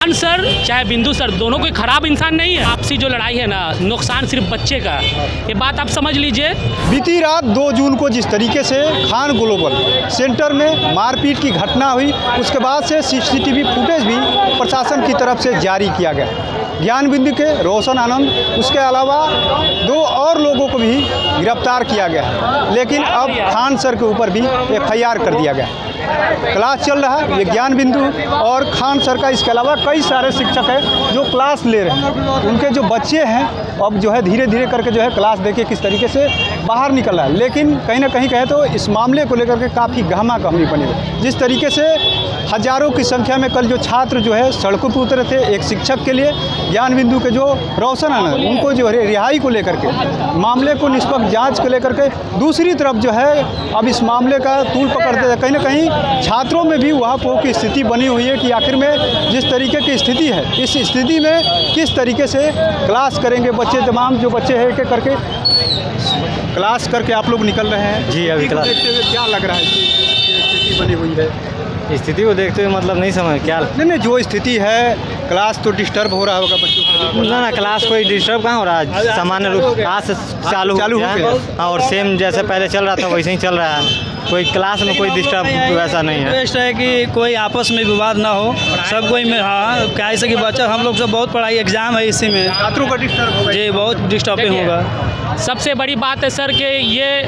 Khan sir चाहे बिंदु sir दोनों कोई खराब इंसान नहीं है। आपसी जो लड़ाई है ना, नुकसान सिर्फ बच्चे का, ये बात आप समझ लीजिए। बीती रात 2 जून को जिस तरीके से खान ग्लोबल सेंटर में मारपीट की घटना हुई, उसके बाद से सीसीटीवी फुटेज भी प्रशासन की तरफ से जारी किया गया। ज्ञान बिंदु के रोशन आनंद, उसके अलावा 2 और लोगों को भी गिरफ्तार किया गया, लेकिन अब खान सर के ऊपर भी FIR कर दिया गया। क्लास चल रहा है, ये ज्ञान बिंदु और खान सर का, इसके अलावा कई सारे शिक्षक हैं जो क्लास ले रहे हैं। उनके जो बच्चे हैं अब जो है धीरे धीरे करके जो है क्लास देखिए किस तरीके से बाहर निकल रहा है। लेकिन कहीं ना कहीं कहे तो इस मामले को लेकर के काफ़ी गहमा गहमी बनी हुई। जिस तरीके से हज़ारों की संख्या में कल जो छात्र जो है सड़कों पर उतरे थे एक शिक्षक के लिए, ज्ञान बिंदु के जो रोशन आनंद, उनको जो है रिहाई को लेकर के, मामले को निष्पक्ष जांच को लेकर के, दूसरी तरफ जो है अब इस मामले का तूल पकड़ते हैं। कहीं ना कहीं छात्रों में भी वहाँ की स्थिति बनी हुई है कि आखिर में जिस तरीके की स्थिति है, इस स्थिति में किस तरीके से क्लास करेंगे बच्चे, तमाम जो बच्चे हैं एक एक करके क्लास करके आप लोग निकल रहे हैं। जी, अभी क्लास देखते हुए क्या लग रहा है कि स्थिति बनी हुई है? स्थिति को देखते हुए मतलब नहीं समझ क्या नहीं, जो स्थिति है, क्लास तो डिस्टर्ब हो रहा होगा बच्चों का। ना क्लास कोई डिस्टर्ब कहाँ हो रहा है, सामान्य रूप आज से चालू हो गया और सेम जैसे पहले चल रहा था वैसे ही चल रहा है। कोई क्लास में कोई डिस्टर्ब वैसा नहीं है। बेस्ट है कि कोई आपस में विवाद ना हो, सब कोई में। हाँ, क्या ऐसे कि बच्चा हम लोग सब बहुत पढ़ाई एग्जाम है, इसी में छात्रों का डिस्टर्ब होगा जी, बहुत डिस्टर्बिंग होगा। सबसे बड़ी बात है सर कि ये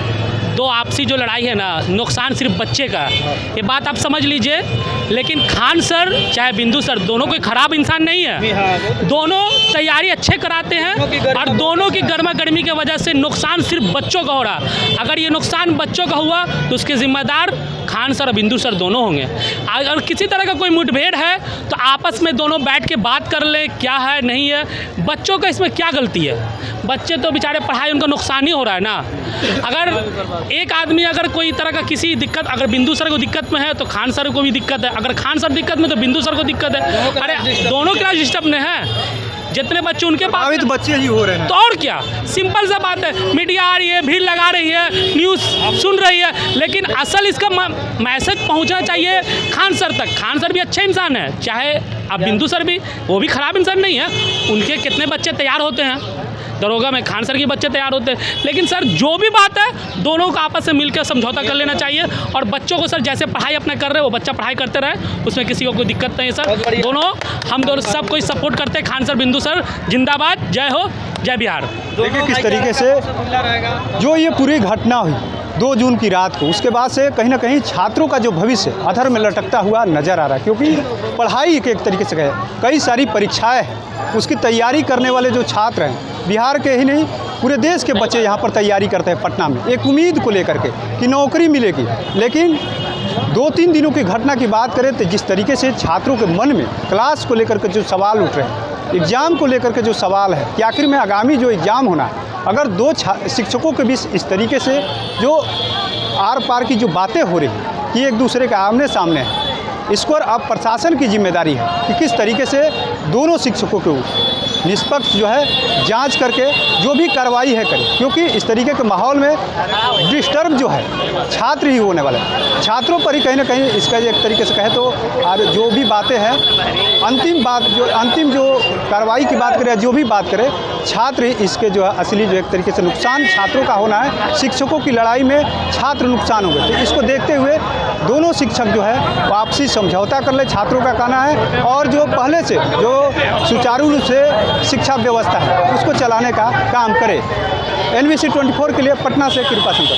2 आपसी जो लड़ाई है ना, नुकसान सिर्फ बच्चे का, ये बात आप समझ लीजिए। लेकिन खान सर चाहे बिंदु सर दोनों कोई खराब इंसान नहीं है। दोनों तैयारी अच्छे कराते हैं और दोनों की गर्मा गर्मी की वजह से नुकसान सिर्फ बच्चों का हो रहा। अगर ये नुकसान बच्चों का हुआ तो उसके जिम्मेदार खान सर और बिंदु सर दोनों होंगे। अगर किसी तरह का कोई मुठभेड़ है तो आपस में दोनों बैठ के बात कर ले, क्या है नहीं है। बच्चों का इसमें क्या गलती है? बच्चे तो बेचारे पढ़ाई उनका नुकसान ही हो रहा है ना। अगर एक आदमी अगर कोई तरह का किसी दिक्कत, अगर बिंदु सर को दिक्कत में है तो खान सर को भी दिक्कत है, अगर खान सर दिक्कत में तो बिंदु सर को दिक्कत है। अरे दोनों क्या डिस्टर्ब में है? जितने बच्चे उनके पास तो बच्चे ही हो रहे हैं। तो और क्या, सिंपल सा बात है। मीडिया आ रही है, भीड़ लगा रही है, न्यूज़ सुन रही है, लेकिन असल इसका मैसेज पहुंचना चाहिए खान सर तक। खान सर भी अच्छे इंसान है, चाहे अब बिंदु सर भी, वो भी खराब इंसान नहीं है। उनके कितने बच्चे तैयार होते हैं दरोगा में, खान सर के बच्चे तैयार होते हैं। लेकिन सर जो भी बात है दोनों को आपस में मिलकर समझौता कर लेना चाहिए। और बच्चों को सर जैसे पढ़ाई अपना कर रहे हैं वो बच्चा पढ़ाई करते रहे, उसमें किसी को कोई दिक्कत नहीं है सर। दोनों हम दोनों सब कोई सपोर्ट करते हैं। खान सर बिंदु सर जिंदाबाद, जय हो, जय बिहार। देखिए किस तरीके से जो ये पूरी घटना हुई 2 जून की रात को, उसके बाद से कहीं ना कहीं छात्रों का जो भविष्य अधर में लटकता हुआ नजर आ रहा है। क्योंकि पढ़ाई एक तरीके से कई सारी परीक्षाएं हैं, उसकी तैयारी करने वाले जो छात्र हैं, बिहार के ही नहीं पूरे देश के बच्चे यहाँ पर तैयारी करते हैं पटना में, एक उम्मीद को लेकर के कि नौकरी मिलेगी। लेकिन 2-3 दिनों की घटना की बात करें तो जिस तरीके से छात्रों के मन में क्लास को लेकर के जो सवाल उठ रहे हैं, एग्ज़ाम को लेकर के जो सवाल है कि आखिर में आगामी जो एग्ज़ाम होना है, अगर 2 शिक्षकों के बीच इस तरीके से जो आर पार की जो बातें हो रही हैं कि एक दूसरे के आमने सामने है, इसको अब प्रशासन की जिम्मेदारी है कि किस तरीके से दोनों शिक्षकों के निष्पक्ष जो है जांच करके जो भी कार्रवाई है करे। क्योंकि इस तरीके के माहौल में डिस्टर्ब जो है छात्र ही होने वाले हैं, छात्रों पर ही कहीं ना कहीं इसका एक तरीके से कहे तो जो भी बातें हैं, अंतिम जो कार्रवाई की बात करें, जो भी बात करें, छात्र ही इसके जो है असली जो एक तरीके से नुकसान छात्रों का होना है। शिक्षकों की लड़ाई में छात्र नुकसान हो गए, तो इसको देखते हुए दोनों शिक्षक जो है आपसी समझौता कर ले, छात्रों का कहना है। और जो पहले से जो सुचारू रूप से शिक्षा व्यवस्था है उसको चलाने का काम करे। NBC 24 के लिए पटना से कृपा सिंह।